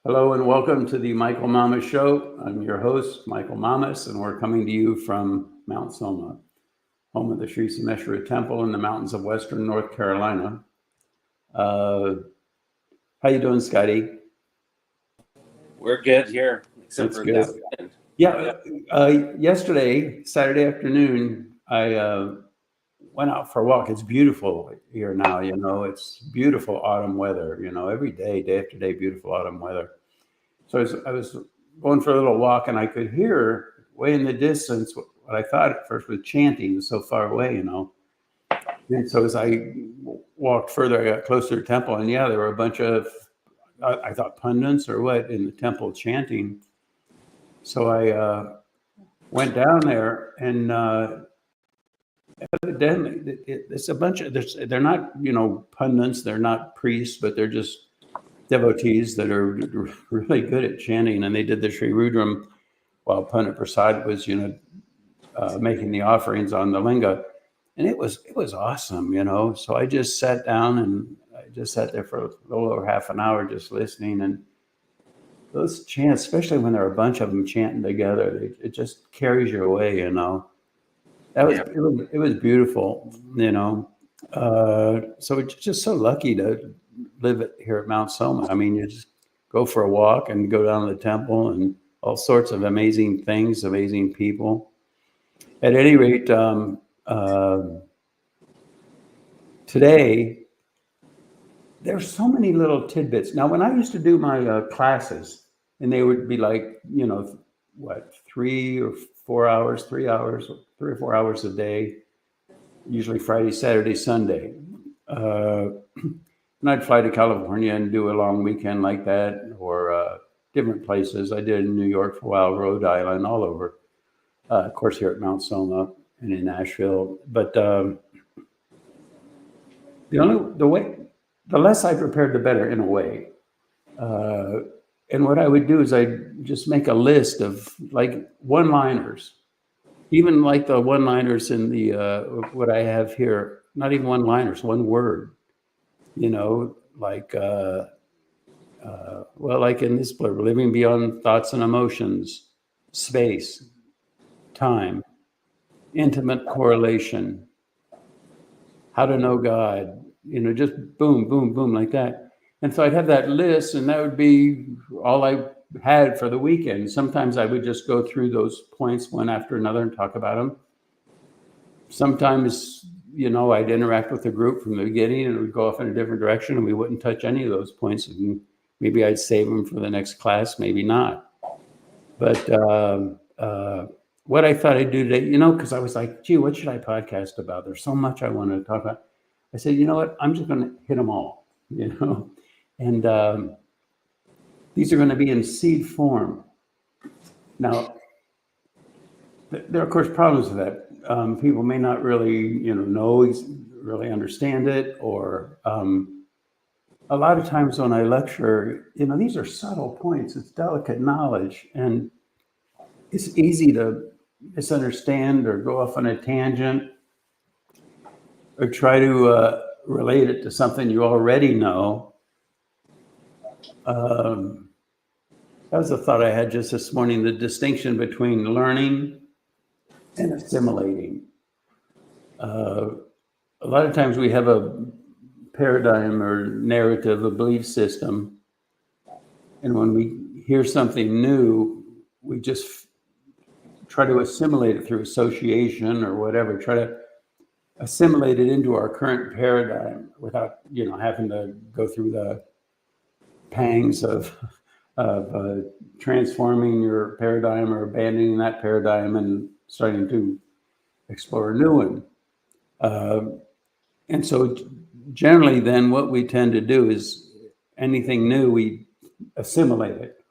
Hello and welcome to the Michael Mamas Show. I'm your host, Michael Mamas, and we're coming to you from Mount Soma, home of the Sri Someshwara Temple in the mountains of western North Carolina. How you doing, Scotty? We're good here, except That's for good. that wind. Yeah, yesterday, Saturday afternoon, I went out for a walk. It's beautiful here now, it's beautiful autumn weather, every day, day after day, beautiful autumn weather. So I was going for a little walk, and I could hear way in the distance what I thought at first was chanting. It was so far away, And so as I walked further, I got closer to the temple, and yeah, there were a bunch of, I thought pundits or what, in the temple chanting. So I went down there, and evidently it's a bunch of, they're not, pundits, they're not priests, but they're just devotees that are really good at chanting, and they did the Sri Rudram while Pandit Prasad was, making the offerings on the linga, and it was awesome, So I just sat down and I just sat there for a little over half an hour just listening, and those chants, especially when there are a bunch of them chanting together, it just carries you away, That was it was beautiful, So it's just so lucky to live here at Mount Soma. I mean, you just go for a walk and go down to the temple and all sorts of amazing things, amazing people. At any rate, today, there's so many little tidbits. Now, when I used to do my classes, and they would be like, 3 or 4 hours, 3 hours, 3 or 4 hours a day, usually Friday, Saturday, Sunday. And I'd fly to California and do a long weekend like that, or different places. I did in New York for a while, Rhode Island, all over. Of course, here at Mount Soma and in Nashville. But the less I prepared, the better, in a way. And what I would do is I'd just make a list of like one-liners, even like the one-liners in the what I have here. Not even one-liners, one word. Like like in this blurb, living beyond thoughts and emotions, space, time, intimate correlation, how to know God, just boom, boom, boom, like that. And so I'd have that list, and that would be all I had for the weekend. Sometimes I would just go through those points one after another and talk about them. Sometimes, I'd interact with the group from the beginning, and it would go off in a different direction, and we wouldn't touch any of those points. And maybe I'd save them for the next class, maybe not. But what I thought I'd do today, because I was like, gee, what should I podcast about? There's so much I want to talk about. I said, you know what? I'm just going to hit them all, And these are going to be in seed form. Now, there are, of course, problems with that. People may not really, really understand it, or a lot of times when I lecture, these are subtle points. It's delicate knowledge, and it's easy to misunderstand or go off on a tangent or try to relate it to something you already know. That was a thought I had just this morning, the distinction between learning and assimilating. A lot of times we have a paradigm or narrative, a belief system, and when we hear something new, we just try to assimilate it through association or whatever, try to assimilate it into our current paradigm without, having to go through the pangs of transforming your paradigm or abandoning that paradigm and starting to explore a new one. And so generally then what we tend to do is anything new, we assimilate it.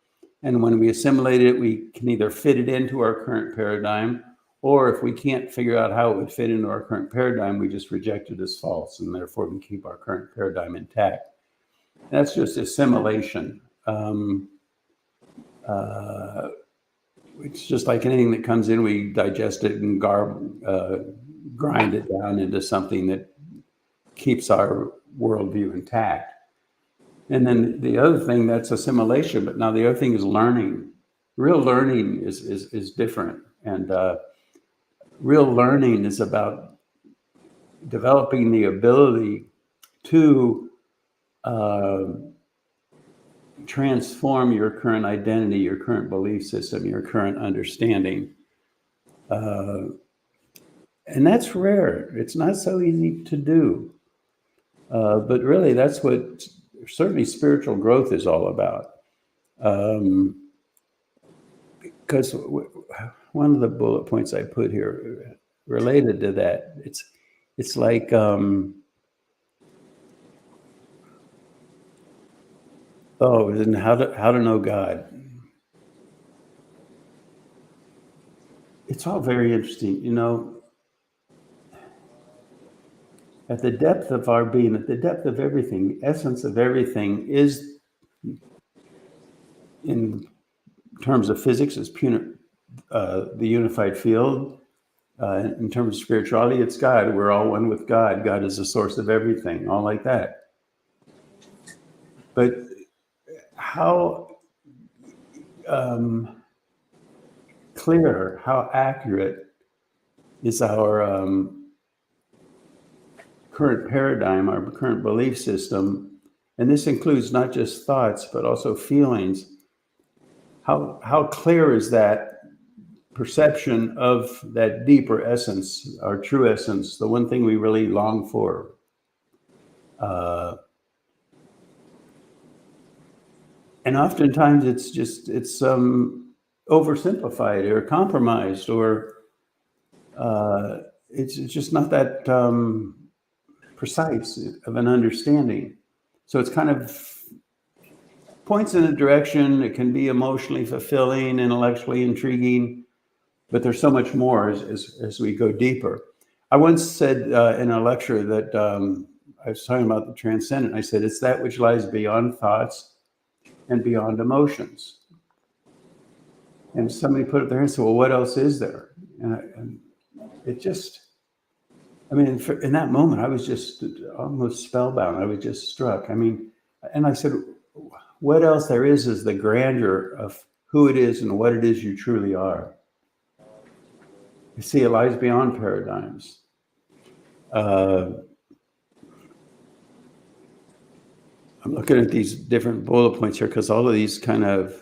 And when we assimilate it, we can either fit it into our current paradigm, or if we can't figure out how it would fit into our current paradigm, we just reject it as false, and therefore we keep our current paradigm intact. That's just assimilation. It's just like anything that comes in, we digest it and grind it down into something that keeps our worldview intact. And then the other thing, that's assimilation, but now the other thing is learning. Real learning is different. And real learning is about developing the ability to transform your current identity, your current belief system, your current understanding. And that's rare. It's not so easy to do. But really, that's what certainly spiritual growth is all about. Because one of the bullet points I put here related to that, it's like and how to know God. It's all very interesting, at the depth of our being, at the depth of everything, the essence of everything is, in terms of physics, is the unified field. In terms of spirituality, it's God. We're all one with God. God is the source of everything, all like that. But how clear, how accurate is our current paradigm, our current belief system? And this includes not just thoughts, but also feelings. How clear is that perception of that deeper essence, our true essence, the one thing we really long for? And oftentimes it's oversimplified or compromised, or it's just not that precise of an understanding. So it's kind of points in a direction. It can be emotionally fulfilling, intellectually intriguing, but there's so much more as we go deeper. I once said in a lecture that I was talking about the transcendent. I said, it's that which lies beyond thoughts and beyond emotions. And somebody put it there and said, well, what else is there? And it just, in that moment, I was just almost spellbound. I was just struck. And I said, what else there is the grandeur of who it is and what it is you truly are. You see, it lies beyond paradigms. I'm looking at these different bullet points here because all of these kind of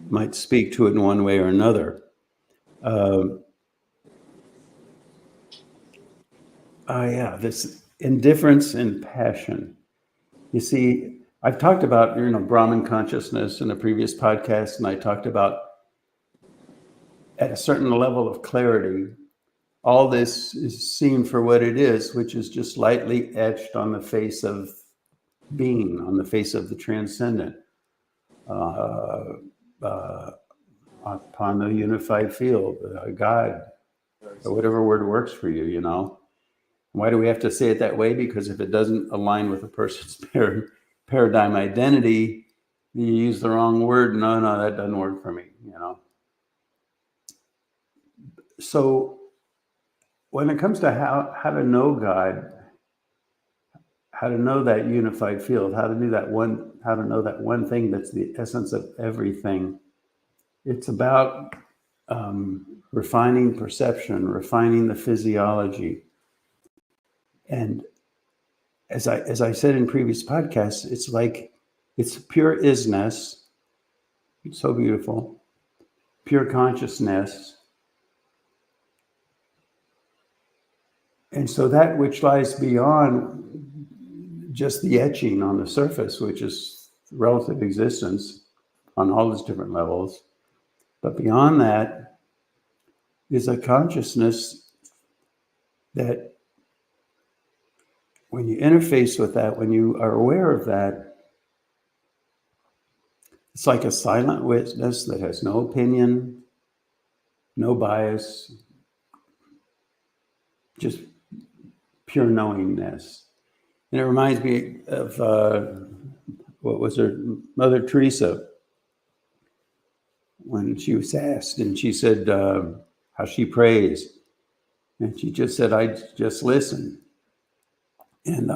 might speak to it in one way or another. This indifference and passion. You see, I've talked about Brahman consciousness in a previous podcast, and I talked about at a certain level of clarity, all this is seen for what it is, which is just lightly etched on the face of being, on the face of the transcendent, upon the unified field, God, or whatever word works for you, Why do we have to say it that way? Because if it doesn't align with a person's paradigm identity, you use the wrong word. No, that doesn't work for me, So when it comes to how to know God, how to know that unified field, how to know that one thing that's the essence of everything, it's about refining perception, refining the physiology. And as I said in previous podcasts, it's pure isness. It's so beautiful. Pure consciousness. And so that which lies beyond just the etching on the surface, which is relative existence on all those different levels, but beyond that is a consciousness that when you interface with that, when you are aware of that, it's like a silent witness that has no opinion, no bias, just pure knowingness. And it reminds me of what was her Mother Teresa, when she was asked, and she said how she prays, and she just said, I just listen. And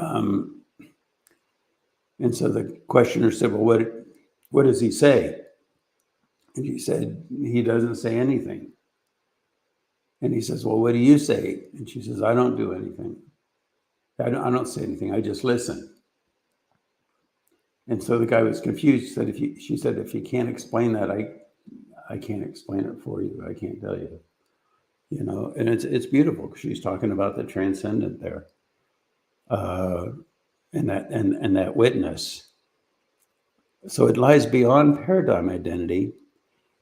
And so the questioner said, well, what does he say? And she said, he doesn't say anything. And he says, well, what do you say? And she says, I don't do anything. I don't say anything. I just listen. And so the guy was confused. She said, if you can't explain that, I can't explain it for you. I can't tell you. You know, and it's beautiful. She's talking about the transcendent there, and that witness. So it lies beyond paradigm identity,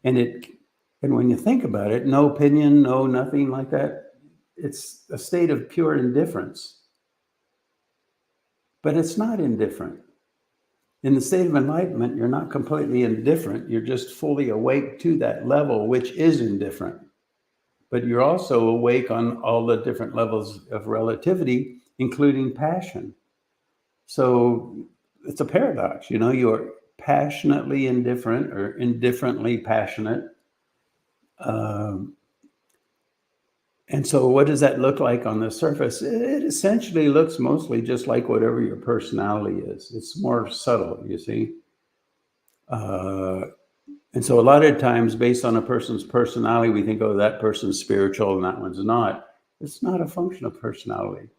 and when you think about it, no opinion, no nothing like that. It's a state of pure indifference. But it's not indifferent. In the state of enlightenment, you're not completely indifferent. You're just fully awake to that level, which is indifferent. But you're also awake on all the different levels of relativity, including passion. So it's a paradox, you know, you're passionately indifferent or indifferently passionate. And so what does that look like on the surface? It essentially looks mostly just like whatever your personality is. It's more subtle, you see. And so a lot of times, based on a person's personality, we think, oh, that person's spiritual and that one's not. It's not a function of personality.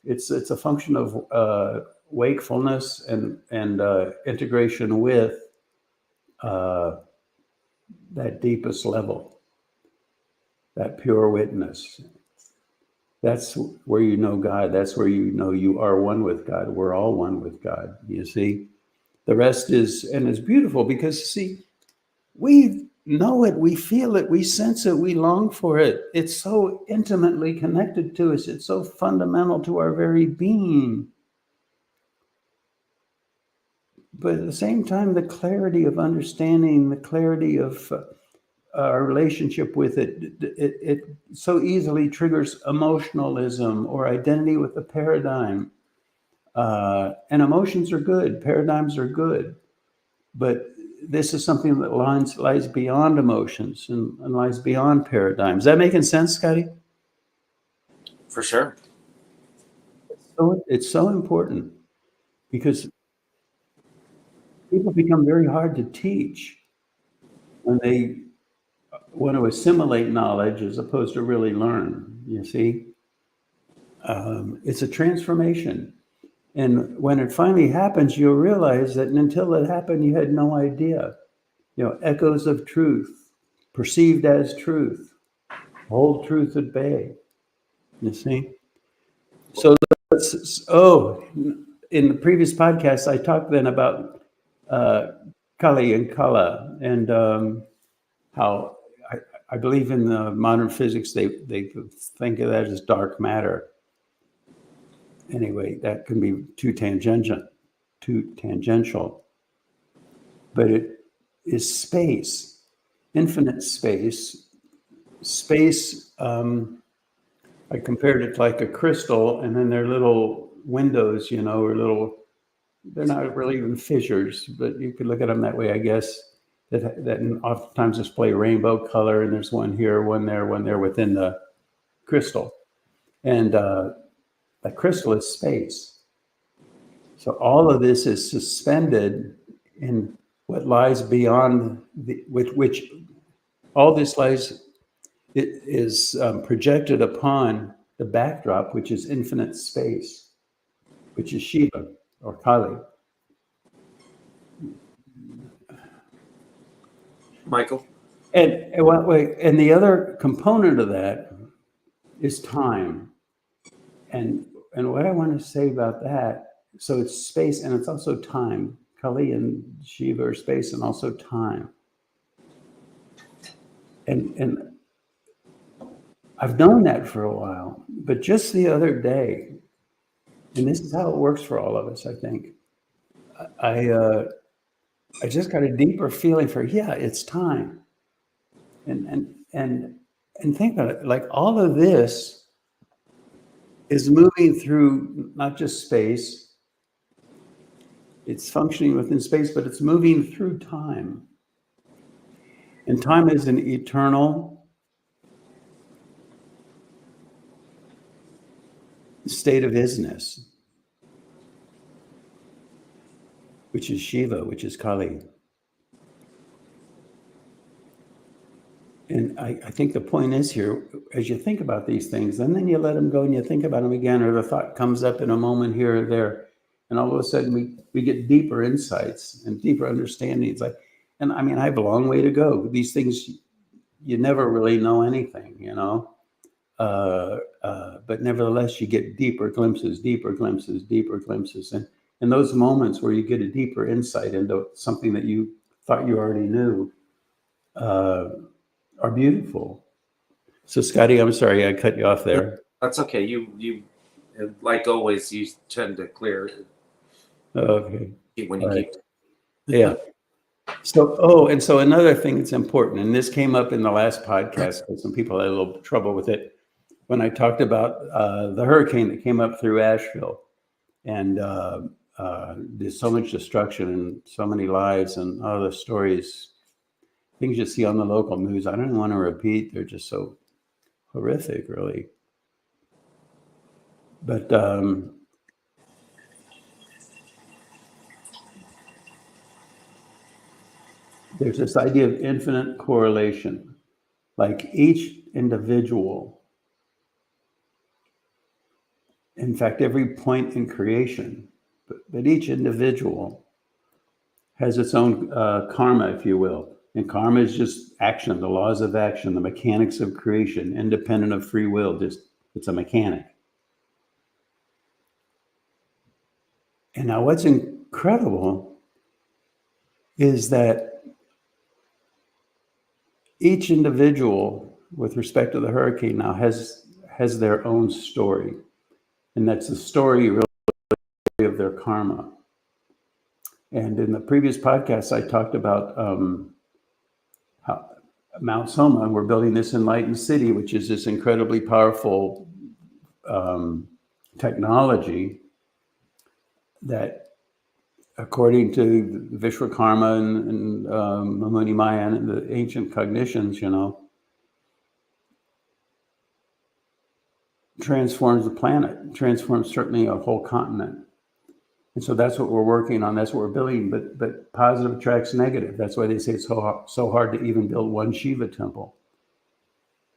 It's a function of wakefulness and integration with that deepest level, that pure witness. That's where you know God. That's where you know you are one with God. We're all one with God, you see. The rest is, and it's beautiful because, see, we know it, we feel it, we sense it, we long for it. It's so intimately connected to us. It's so fundamental to our very being. But at the same time, the clarity of understanding, the clarity of our relationship with it so easily triggers emotionalism or identity with the paradigm. And emotions are good, paradigms are good. But this is something that lies beyond emotions and lies beyond paradigms. Is that making sense, Scotty? For sure. So it's so important because people become very hard to teach when they want to assimilate knowledge as opposed to really learn, you see. It's a transformation. And when it finally happens, you'll realize that until it happened, you had no idea. You know, echoes of truth, perceived as truth, hold truth at bay, you see. So, in the previous podcast, I talked then about Kali and Kala and how I believe in the modern physics, they think of that as dark matter. Anyway, that can be too tangential, but it is space, infinite space. Space, I compared it to like a crystal, and then there are little windows, you know, or little, they're not really even fissures, but you could look at them that way, I guess, that oftentimes display rainbow color, and there's one here, one there within the crystal. And that crystal is space. So all of this is suspended in what lies beyond, with which all this lies, it is projected upon the backdrop, which is infinite space, which is Shiva or Kali. Michael? And the other component of that is time. And what I want to say about that, so it's space and it's also time. Kali and Shiva are space and also time. And I've known that for a while, but just the other day, and this is how it works for all of us, I think. I just got a deeper feeling for, yeah, it's time. And think about it, like all of this is moving through not just space, it's functioning within space, but it's moving through time. And time is an eternal state of isness. which is Shiva, which is Kali. And I think the point is here, as you think about these things, and then you let them go and you think about them again, or the thought comes up in a moment here or there, and all of a sudden we get deeper insights and deeper understandings. Like, and I mean, I have a long way to go. These things, you never really know anything, you know. But nevertheless, you get deeper glimpses, deeper glimpses, deeper glimpses. And those moments where you get a deeper insight into something that you thought you already knew are beautiful. So, Scotty, I'm sorry I cut you off there. That's okay. You like always, you tend to clear Okay. when you keep. Yeah. So, and so another thing that's important, and this came up in the last podcast, because some people had a little trouble with it, when I talked about the hurricane that came up through Asheville, and there's so much destruction and so many lives and all the stories, things you see on the local news. I don't even want to repeat. They're just so horrific, really. But there's this idea of infinite correlation, like each individual. In fact, every point in creation, but each individual has its own karma, if you will. And karma is just action, the laws of action, the mechanics of creation, independent of free will. Just it's a mechanic. And now, what's incredible is that each individual, with respect to the hurricane, now has their own story, and that's the story really of their karma. And in the previous podcast, I talked about how Mount Soma, we're building this enlightened city, which is this incredibly powerful technology that, according to Vishwakarma and Mamuni Maya and the ancient cognitions, you know, transforms the planet, transforms certainly a whole continent. And so that's what we're working on. That's what we're building. But positive attracts negative. That's why they say it's so hard to even build one Shiva temple,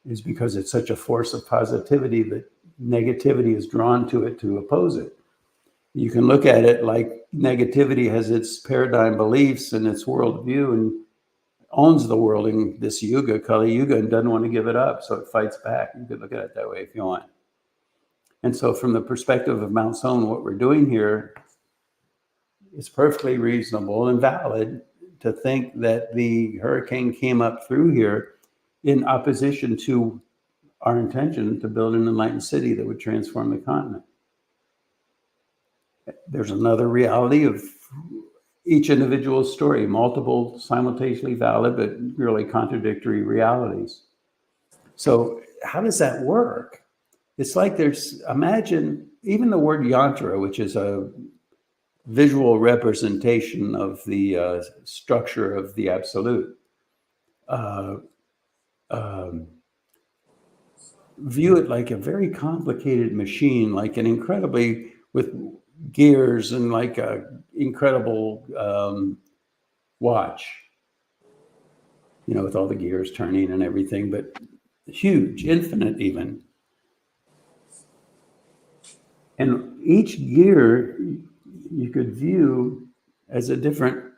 is because it's such a force of positivity that negativity is drawn to it to oppose it. You can look at it like negativity has its paradigm beliefs and its worldview and owns the world in this yuga, Kali Yuga, and doesn't want to give it up. So it fights back. You could look at it that way if you want. And so from the perspective of Mount Soma, what we're doing here, it's perfectly reasonable and valid to think that the hurricane came up through here in opposition to our intention to build an enlightened city that would transform the continent. There's another reality of each individual story, multiple simultaneously valid but really contradictory realities. So how does that work? It's like imagine even the word yantra, which is a visual representation of the structure of the absolute. View it like a very complicated machine, like an incredibly, with gears and like a incredible watch, you know, with all the gears turning and everything, but huge, infinite even. And each gear you could view as a different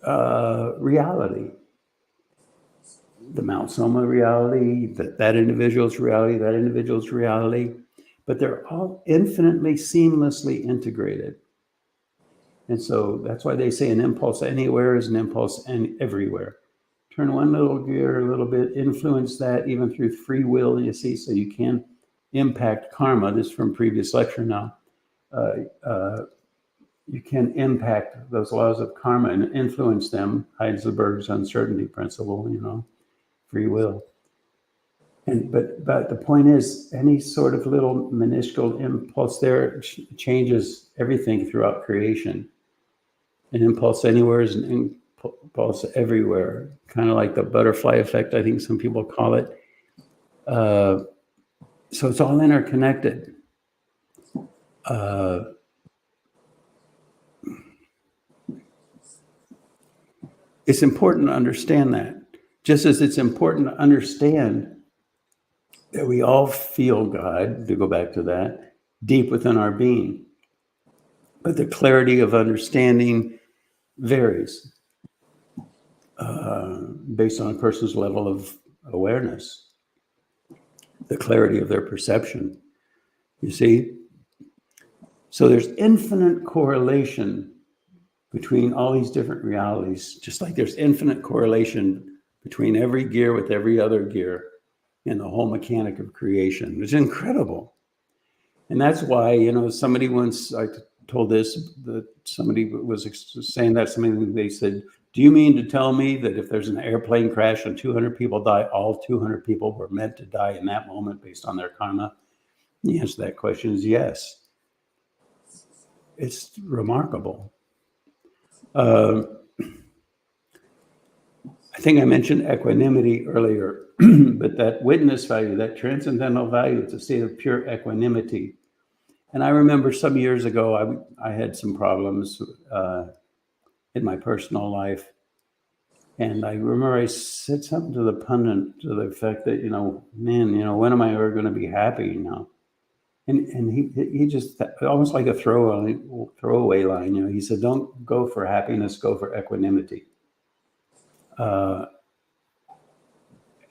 reality. The Mount Soma reality, that individual's reality, that individual's reality, but they're all infinitely, seamlessly integrated. And so that's why they say an impulse anywhere is an impulse everywhere. Turn one little gear a little bit, influence that even through free will, you see, so you can impact karma. This is from previous lecture now. You can impact those laws of karma and influence them, Heisenberg's uncertainty principle, you know, free will. But the point is, any sort of little minuscule impulse there changes everything throughout creation. An impulse anywhere is an impulse everywhere, kind of like the butterfly effect, I think some people call it. So it's all interconnected. It's important to understand that, just as it's important to understand that we all feel God, to go back to that, deep within our being. But the clarity of understanding varies based on a person's level of awareness, the clarity of their perception. You see? So there's infinite correlation between all these different realities, just like there's infinite correlation between every gear with every other gear in the whole mechanic of creation. It's incredible. And that's why, somebody once, I told this, that somebody was saying that, they said, do you mean to tell me that if there's an airplane crash and 200 people die, all 200 people were meant to die in that moment based on their karma? The answer to that question is yes. It's remarkable. I think I mentioned equanimity earlier, but that witness value, that transcendental value, it's a state of pure equanimity. And I remember some years ago, I had some problems in my personal life. And I remember I said something to the pundit to the effect that, man, when am I ever going to be happy now? And he just, almost like a throwaway line, he said, don't go for happiness, go for equanimity. And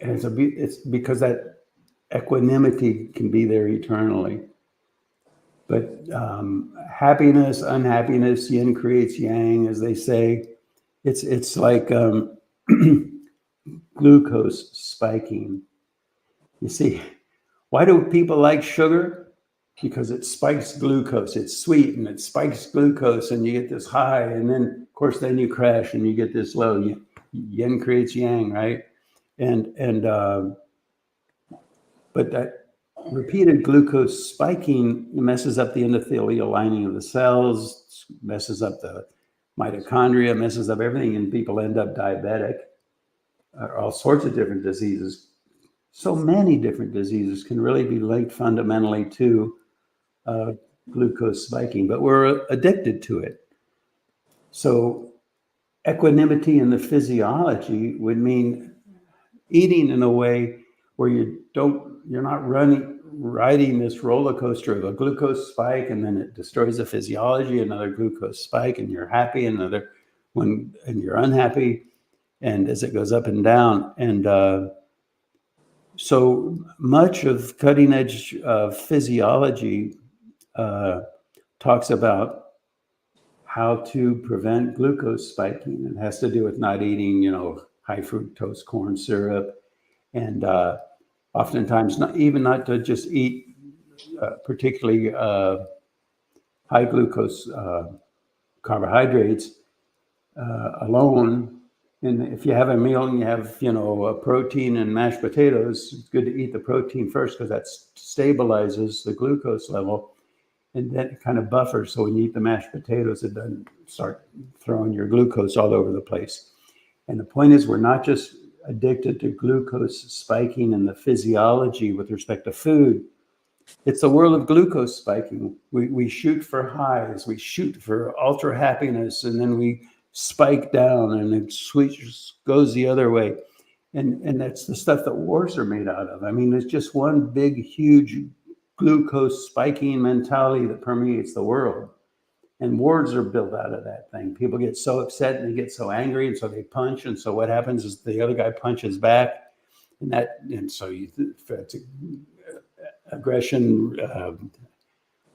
it's because that equanimity can be there eternally. But happiness, unhappiness, yin creates yang, as they say. It's like glucose spiking. You see, why do people like sugar? Because it spikes glucose. It's sweet and it spikes glucose, and you get this high, and then, of course, then you crash and you get this low. Yin creates yang, right? But that repeated glucose spiking messes up the endothelial lining of the cells, messes up the mitochondria, messes up everything, and people end up diabetic, or all sorts of different diseases. So many different diseases can really be linked fundamentally to glucose spiking, but we're addicted to it. So equanimity in the physiology would mean eating in a way where you're not riding this roller coaster of a glucose spike, and then it destroys the physiology, another glucose spike, and you're happy, and you're unhappy, and as it goes up and down. And so much of cutting edge physiology talks about how to prevent glucose spiking. It has to do with not eating, high fructose corn syrup, and oftentimes not to just eat particularly high glucose carbohydrates alone. And if you have a meal and you have, a protein and mashed potatoes, it's good to eat the protein first because that stabilizes the glucose level, and then it kind of buffers. So when you eat the mashed potatoes, it doesn't start throwing your glucose all over the place. And the point is, we're not just addicted to glucose spiking and the physiology with respect to food. It's the world of glucose spiking. We shoot for highs, we shoot for ultra happiness, and then we spike down, and it goes the other way. And that's the stuff that wars are made out of. I mean, there's just one big, huge glucose spiking mentality that permeates the world. And wars are built out of that thing. People get so upset and they get so angry, and so they punch. And so what happens is the other guy punches back, and so it's aggression,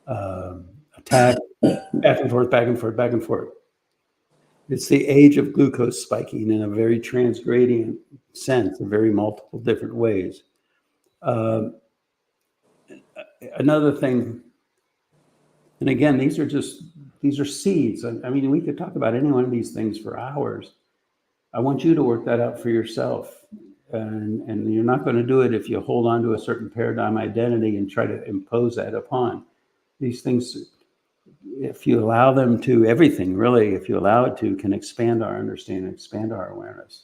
attack, back and forth, back and forth, back and forth. It's the age of glucose spiking in a very transgradient sense, in very multiple different ways. Another thing, and again, these are seeds. I mean, we could talk about any one of these things for hours. I want you to work that out for yourself. And you're not going to do it if you hold on to a certain paradigm identity and try to impose that upon. These things, if you allow them to, everything really, if you allow it to, can expand our understanding, expand our awareness.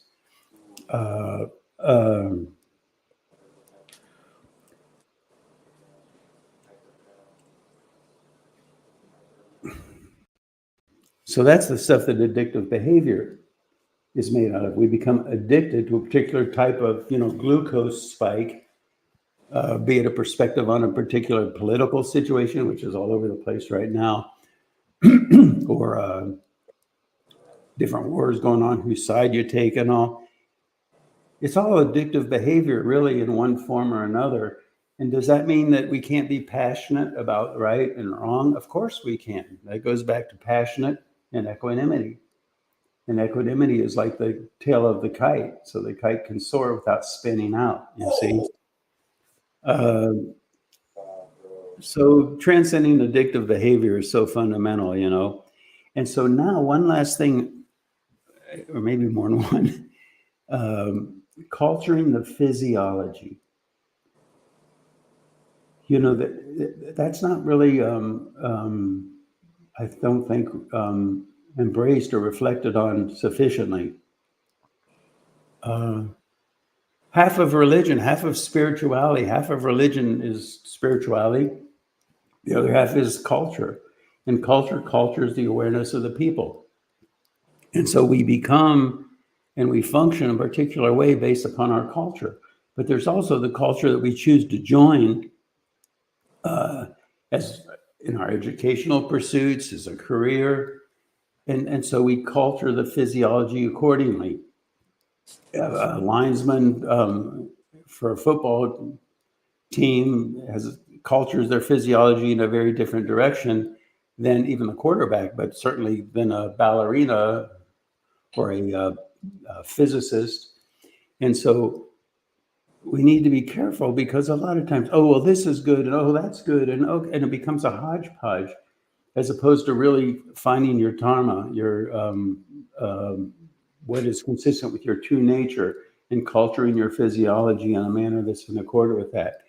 So that's the stuff that addictive behavior is made out of. We become addicted to a particular type of, glucose spike, be it a perspective on a particular political situation, which is all over the place right now, or different wars going on, whose side you take and all. It's all addictive behavior, really, in one form or another. And does that mean that we can't be passionate about right and wrong? Of course we can. That goes back to passionate and equanimity. And equanimity is like the tail of the kite. So the kite can soar without spinning out, you see. So transcending addictive behavior is so fundamental, And so now one last thing, or maybe more than one, culturing the physiology. That's not really, I don't think, embraced or reflected on sufficiently. Half of religion, half of spirituality, half of religion is spirituality. The other half is culture. And culture is the awareness of the people. And so we become and we function a particular way based upon our culture. But there's also the culture that we choose to join as in our educational pursuits, as a career. And so we culture the physiology accordingly. A linesman for a football team cultures their physiology in a very different direction than even the quarterback, but certainly than a ballerina or a physicist. And so we need to be careful, because a lot of times, this is good, and that's good, and it becomes a hodgepodge, as opposed to really finding your dharma, your what is consistent with your true nature, and culturing your physiology in a manner that's in accord with that.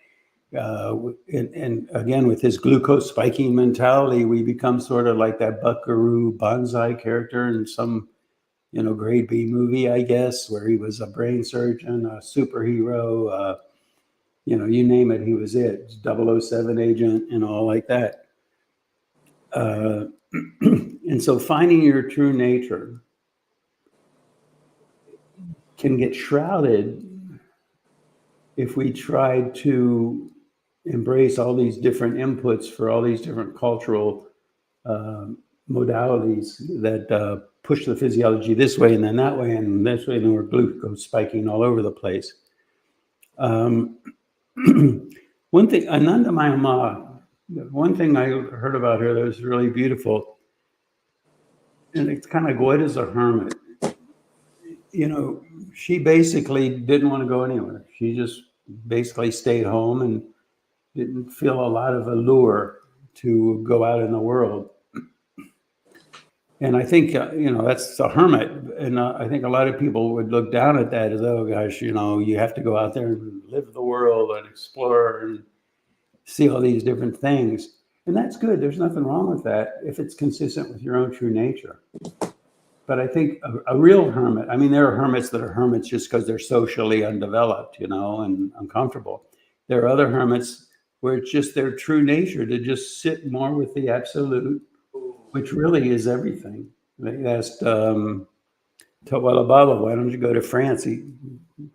And again, with his glucose spiking mentality, we become sort of like that Buckaroo Banzai character in some, grade B movie, I guess, where he was a brain surgeon, a superhero, you name it, he was it. 007 agent and all like that. And so finding your true nature can get shrouded if we try to embrace all these different inputs for all these different cultural modalities that push the physiology this way and then that way and this way, and then we're glucose spiking all over the place. One thing, Anandamaya, one thing I heard about her that was really beautiful, and it's kind of like, what is a hermit? She basically didn't want to go anywhere. She just basically stayed home and didn't feel a lot of allure to go out in the world. And I think, that's a hermit. And I think a lot of people would look down at that as, oh gosh, you have to go out there and live the world and explore and see all these different things. And that's good. There's nothing wrong with that if it's consistent with your own true nature. But I think a real hermit, there are hermits that are hermits just because they're socially undeveloped, and uncomfortable. There are other hermits where it's just their true nature to just sit more with the absolute, which really is everything. They asked Tawala Baba, why don't you go to France?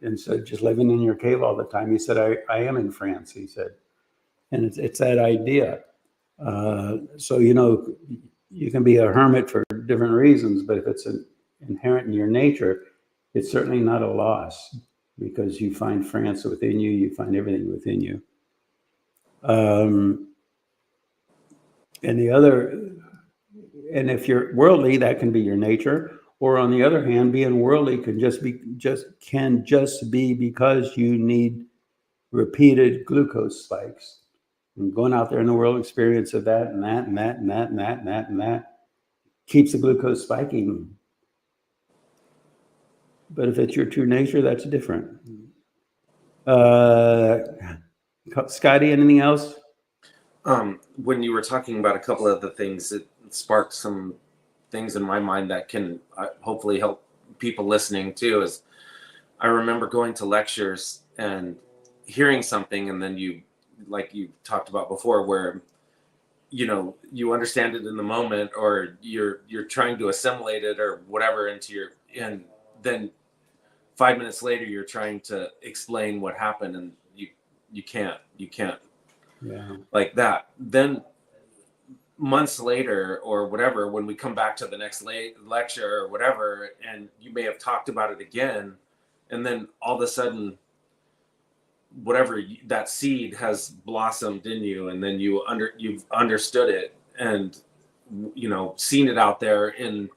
Instead of just living in your cave all the time, he said, I am in France, he said. And it's that idea. So, you can be a hermit for different reasons, but if it's inherent in your nature, it's certainly not a loss, because you find France within you, you find everything within you. And if you're worldly, that can be your nature. Or on the other hand, being worldly can just be because you need repeated glucose spikes. And going out there in the world, experience of that and that and that and that and that and that and that keeps the glucose spiking. But if it's your true nature, that's different. Scotty, anything else? When you were talking about a couple of the things, it sparked some things in my mind that can hopefully help people listening too. Is I remember going to lectures and hearing something, and then you talked about before, where you understand it in the moment, or you're trying to assimilate it or whatever and then 5 minutes later you're trying to explain what happened, and you can't like that. Then months later or whatever, when we come back to the next lecture or whatever, and you may have talked about it again, and then all of a sudden whatever, that seed has blossomed in you, and then you've understood it, and seen it out there in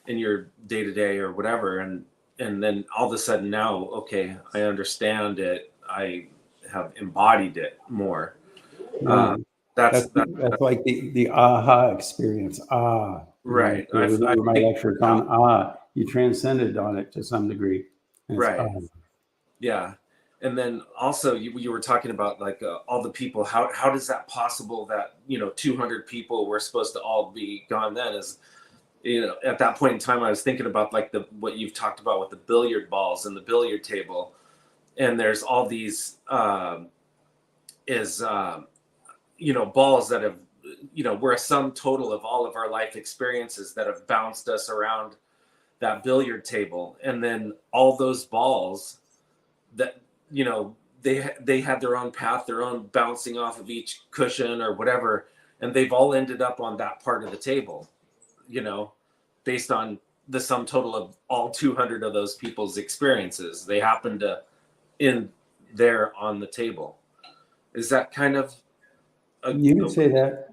your day-to-day or whatever, and then all of a sudden now, okay, I understand it, I have embodied it more. That's like the aha experience. Right. My lecture is on you transcended on it to some degree. Right. Yeah. And then also you were talking about like all the people, how does that possible that 200 people were supposed to all be gone then? Is at that point in time I was thinking about like what you've talked about with the billiard balls and the billiard table, and there's all these balls that have we're a sum total of all of our life experiences that have bounced us around that billiard table, and then all those balls that they had their own path, their own bouncing off of each cushion or whatever, and they've all ended up on that part of the table, based on the sum total of all 200 of those people's experiences. They happen to end there on the table. Is that kind of you could say that.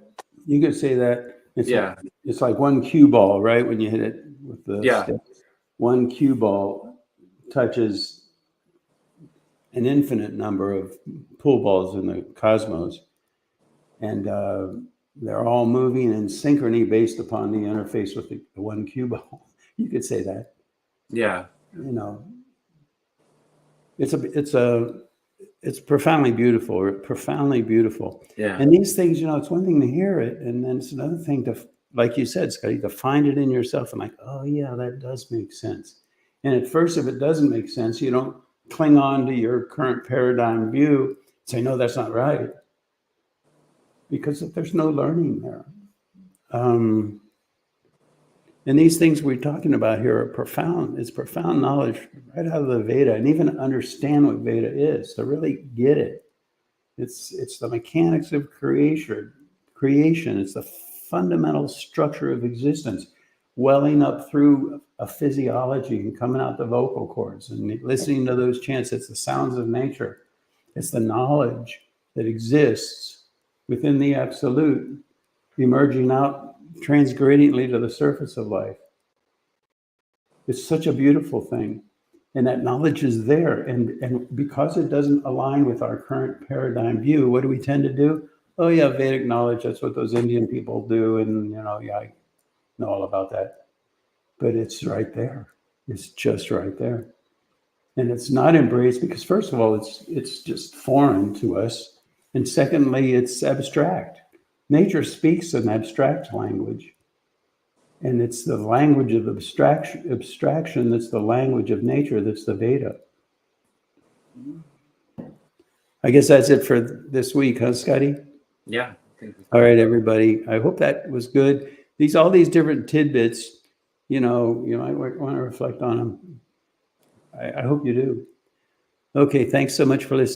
You could say that. It's like one cue ball, right? When you hit it with the stick, one cue ball touches an infinite number of pool balls in the cosmos, and they're all moving in synchrony based upon the interface with the one cue ball. You could say that. Yeah. It's profoundly beautiful. Profoundly beautiful. Yeah. And these things, it's one thing to hear it, and then it's another thing to, like you said, Scotty, to find it in yourself and like, oh yeah, that does make sense. And at first, if it doesn't make sense, you don't cling on to your current paradigm view, say, no, that's not right. Because there's no learning there. And these things we're talking about here are profound. It's profound knowledge right out of the Veda, and even understand what Veda is, to really get it. It's the mechanics of creation. It's the fundamental structure of existence, welling up through a physiology and coming out the vocal cords and listening to those chants. It's the sounds of nature. It's the knowledge that exists within the absolute, emerging out transgradiently to the surface of life. It's such a beautiful thing. And that knowledge is there. And because it doesn't align with our current paradigm view, what do we tend to do? Oh yeah, Vedic knowledge, that's what those Indian people do. And I know all about that. But it's right there. It's just right there. And it's not embraced because, first of all, it's just foreign to us. And secondly, it's abstract. Nature speaks an abstract language. And it's the language of abstraction that's the language of nature, that's the Veda. I guess that's it for this week, huh, Scotty? Yeah. All right, everybody. I hope that was good. All these different tidbits, you might want to reflect on them. I hope you do. Okay, thanks so much for listening.